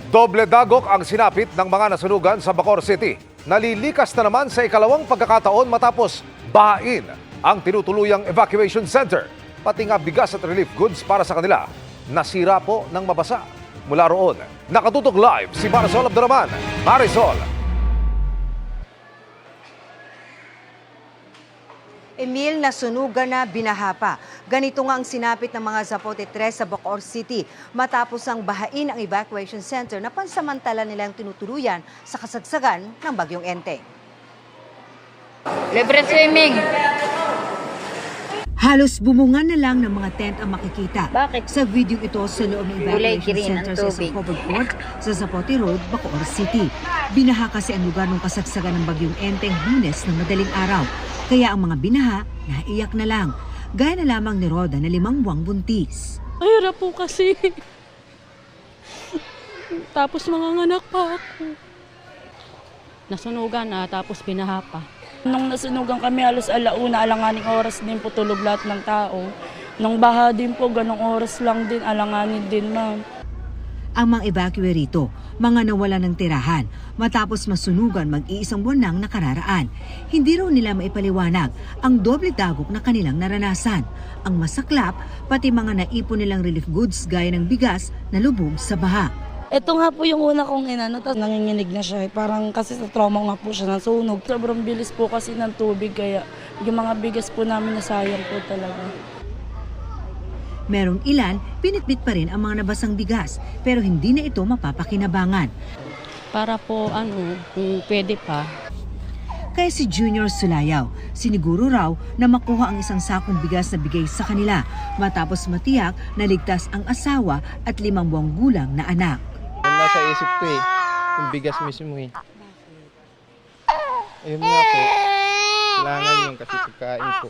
Doble dagok ang sinapit ng mga nasunugan sa Bacoor City. Nalilikas na naman sa ikalawang pagkakataon matapos bahain ang tinutuluyang evacuation center. Pati nga bigas at relief goods para sa kanila. Nasira po ng mabasa. Mula roon, nakatutok live si Marisol Abduraman. Marisol. Emil, nasunugan na binaha pa. Ganito nga ang sinapit ng mga Zapote 3 sa Bacoor City matapos ang bahain ang evacuation center na pansamantala nilang tinutuluyan sa kasagsagan ng Bagyong Enteng. Libre swimming. Halos bumungan na lang ng mga tent ang makikita. Bakit? Sa video ito sa loob ng Kulay evacuation green ang center sa tubig. isang covered court sa Zapote Road, Bacoor City. Binaha kasi ang lugar ng kasagsagan ng Bagyong Enteng Lunes ng madaling araw. Kaya ang mga binaha, naiyak na lang. Gaya na lamang ni Roda na 5 buwang buntis. Mahirap po kasi. Tapos manganganak pa ako. Nasunugan na, tapos binaha pa. Nung nasunugan kami, halos alauna, alanganing oras din po tulog lahat ng tao. Nung baha din po, ganong oras lang din, alanganin din, ma'am. Ang mga evacuee rito, mga nawala ng tirahan matapos masunugan mag-iisang buwan nang nakararaan. Hindi raw nila maipaliwanag ang doble dagok na kanilang naranasan. Ang masaklap, pati mga naipon nilang relief goods gaya ng bigas na lubog sa baha. Ito nga po yung una kong inano, tapos nanginginig na siya. Parang kasi sa trauma nga po siya nasunog. Sobrang bilis po kasi ng tubig, kaya yung mga bigas po namin nasayang po talaga. Merong ilan, pinitbit pa rin ang mga nabasang bigas pero hindi na ito mapapakinabangan. Para po, kung pwede pa. Kaya si Junior Sulayaw, siniguro raw na makuha ang isang sakong bigas na bigay sa kanila matapos matiyak na ligtas ang asawa at 5 buwang gulang na anak. Nasa isip ko yung bigas mismo Ayun nga po, kailangan yun kasi pagkain po.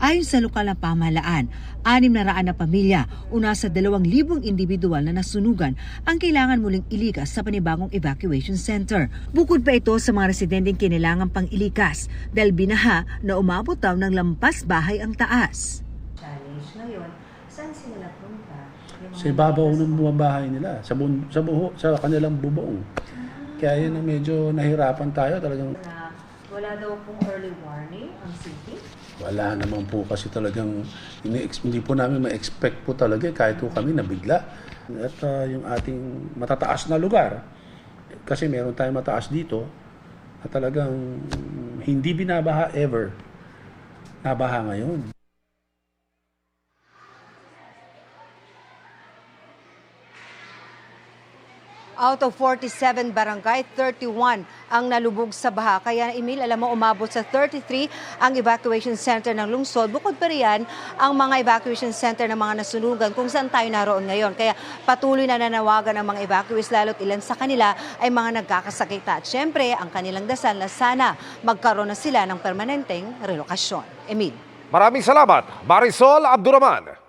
Ayon sa lokal na pamahalaan, 600 na pamilya, una sa 2,000 individual na nasunugan ang kailangan muling ilikas sa panibagong evacuation center. Bukod pa ito sa mga residenteng kinailangan pang ilikas dahil binaha na umabot daw ng lampas bahay ang taas. Challenge ngayon, saan sila punta? Sa ibabaw ng mga bahay nila, sa kanilang bubong. Kaya yun ang medyo nahirapan tayo talagang. Wala daw pong early warning ang city? Wala naman po kasi talagang hindi po namin ma-expect po talaga kahit po kami nabigla. At yung ating matataas na lugar, kasi meron tayong mataas dito, at talagang hindi binabaha ever. Nabaha ngayon. Out of 47 barangay, 31 ang nalubog sa baha. Kaya Emil, alam mo, umabot sa 33 ang evacuation center ng lungsod. Bukod pa riyan, ang mga evacuation center ng mga nasunugan kung saan tayo naroon ngayon. Kaya patuloy na nanawagan ang mga evacuees, lalo't ilan sa kanila ay mga nagkakasakita. At syempre, ang kanilang dasal na sana magkaroon na sila ng permanenteng relokasyon. Emil. Maraming salamat, Marisol Abduraman.